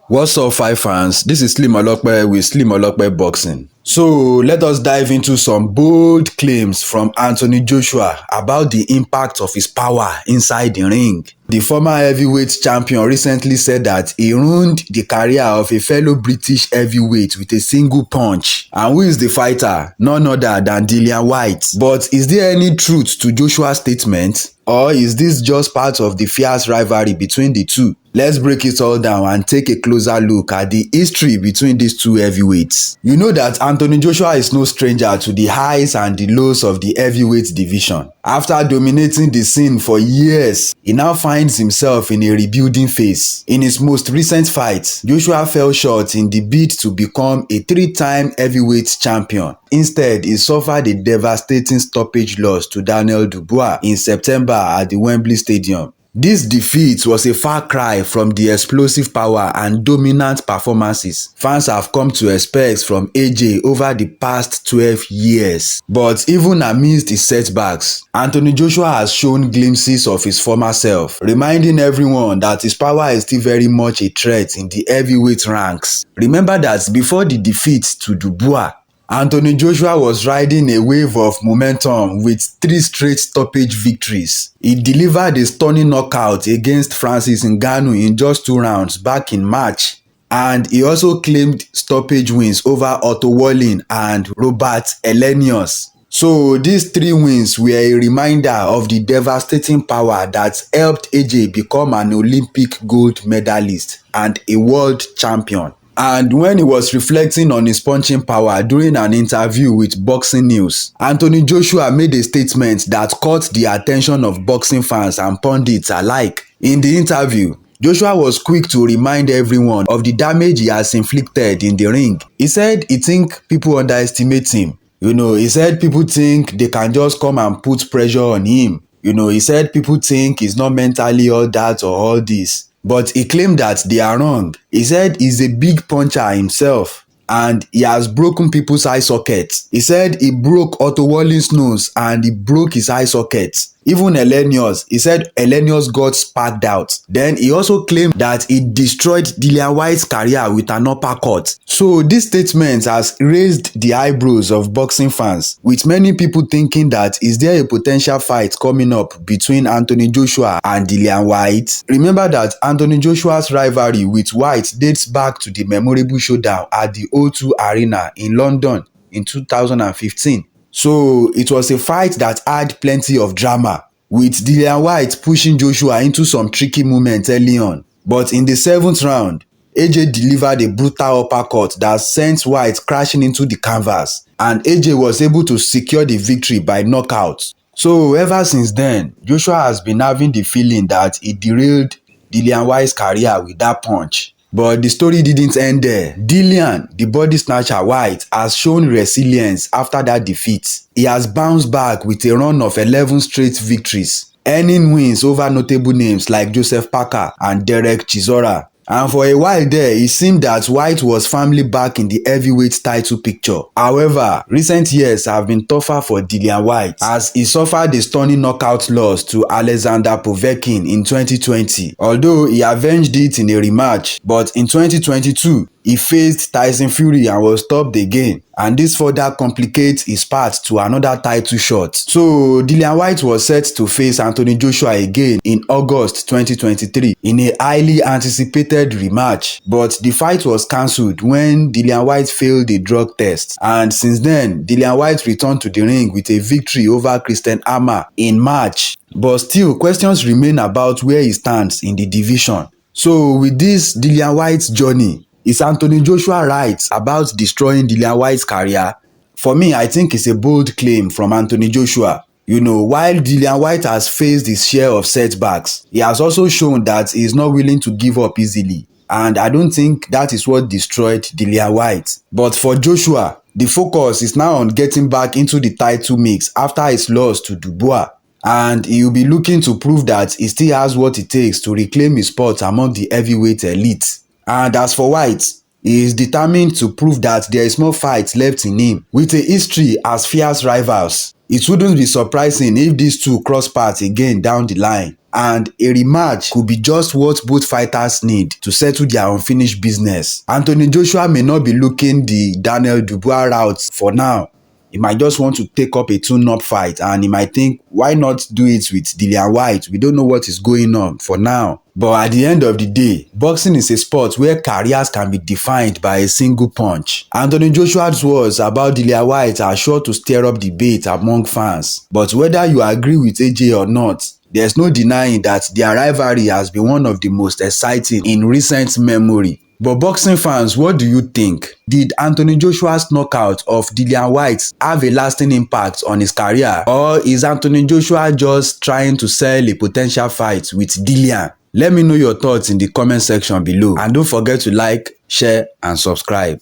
What's up, five fans? This is Slim Olokpe with Slim Olokpe Boxing. So let us dive into some bold claims from Anthony Joshua about the impact of his power inside the ring. The former heavyweight champion recently said that he ruined the career of a fellow British heavyweight with a single punch. And who is the fighter? None other than Dillian Whyte. But is there any truth to Joshua's statement? Or is this just part of the fierce rivalry between the two? Let's break it all down and take a closer look at the history between these two heavyweights. You know that Anthony Joshua is no stranger to the highs and the lows of the heavyweight division. After dominating the scene for years, he now finds himself in a rebuilding phase. In his most recent fight, Joshua fell short in the bid to become a three-time heavyweight champion. Instead, he suffered a devastating stoppage loss to Daniel Dubois in September at the Wembley Stadium. This defeat was a far cry from the explosive power and dominant performances fans have come to expect from AJ over the past 12 years. But even amidst his setbacks, Anthony Joshua has shown glimpses of his former self, reminding everyone that his power is still very much a threat in the heavyweight ranks. Remember that before the defeat to Dubois, Anthony Joshua was riding a wave of momentum with 3 straight stoppage victories. He delivered a stunning knockout against Francis Ngannou in just 2 rounds back in March. And he also claimed stoppage wins over Otto Wallin and Robert Elenius. So these 3 wins were a reminder of the devastating power that helped AJ become an Olympic gold medalist and a world champion. And when he was reflecting on his punching power during an interview with Boxing News, Anthony Joshua made a statement that caught the attention of boxing fans and pundits alike. In the interview, Joshua was quick to remind everyone of the damage he has inflicted in the ring. He said he thinks people underestimate him. He said people think they can just come and put pressure on him. He said people think he's not mentally all that or all this. But he claimed that they are wrong. He said he's a big puncher himself and he has broken people's eye sockets. He said he broke Otto Wallin's nose and he broke his eye sockets. Even Elenius, he said Elenius got sparked out. Then he also claimed that he destroyed Dillian Whyte's career with an uppercut. So this statement has raised the eyebrows of boxing fans, with many people thinking that is there a potential fight coming up between Anthony Joshua and Dillian Whyte? Remember that Anthony Joshua's rivalry with Whyte dates back to the memorable showdown at the O2 Arena in London in 2015. So it was a fight that had plenty of drama, with Dillian Whyte pushing Joshua into some tricky moments early on. But in the 7th round, AJ delivered a brutal uppercut that sent Whyte crashing into the canvas, and AJ was able to secure the victory by knockout. So ever since then, Joshua has been having the feeling that he derailed Dillian Whyte's career with that punch. But the story didn't end there. Dillian, the body snatcher Whyte, has shown resilience after that defeat. He has bounced back with a run of 11 straight victories, earning wins over notable names like Joseph Parker and Derek Chisora. And for a while there, it seemed that Whyte was firmly back in the heavyweight title picture. However, recent years have been tougher for Dillian Whyte as he suffered a stunning knockout loss to Alexander Povetkin in 2020. Although he avenged it in a rematch, but in 2022, he faced Tyson Fury and was stopped again, and this further complicates his path to another title shot. So Dillian Whyte was set to face Anthony Joshua again in August 2023 in a highly anticipated rematch, but the fight was cancelled when Dillian Whyte failed a drug test. And since then, Dillian Whyte returned to the ring with a victory over Christian Hammer in March. But still, questions remain about where he stands in the division. So with this Dillian Whyte's journey, is Anthony Joshua right about destroying Dillian Whyte's career? For me, I think it's a bold claim from Anthony Joshua. While Dillian Whyte has faced his share of setbacks, he has also shown that he is not willing to give up easily. And I don't think that is what destroyed Dillian Whyte. But for Joshua, the focus is now on getting back into the title mix after his loss to Dubois. And he will be looking to prove that he still has what it takes to reclaim his spot among the heavyweight elite. And as for Whyte, He is determined to prove that there is more fight left in him. With a history as fierce rivals, it wouldn't be surprising if these two cross paths again down the line, and a rematch could be just what both fighters need to settle their unfinished business. Anthony Joshua may not be looking the Daniel Dubois route for now. He might just want to take up a tune-up fight, and he might think, why not do it with Dillian Whyte? We don't know what is going on for now. But at the end of the day, boxing is a sport where careers can be defined by a single punch. Anthony Joshua's words about Dillian Whyte are sure to stir up debate among fans. But whether you agree with AJ or not, there's no denying that their rivalry has been one of the most exciting in recent memory. But boxing fans, what do you think? Did Anthony Joshua's knockout of Dillian Whyte have a lasting impact on his career? Or is Anthony Joshua just trying to sell a potential fight with Dillian? Let me know your thoughts in the comment section below. And don't forget to like, share, and subscribe.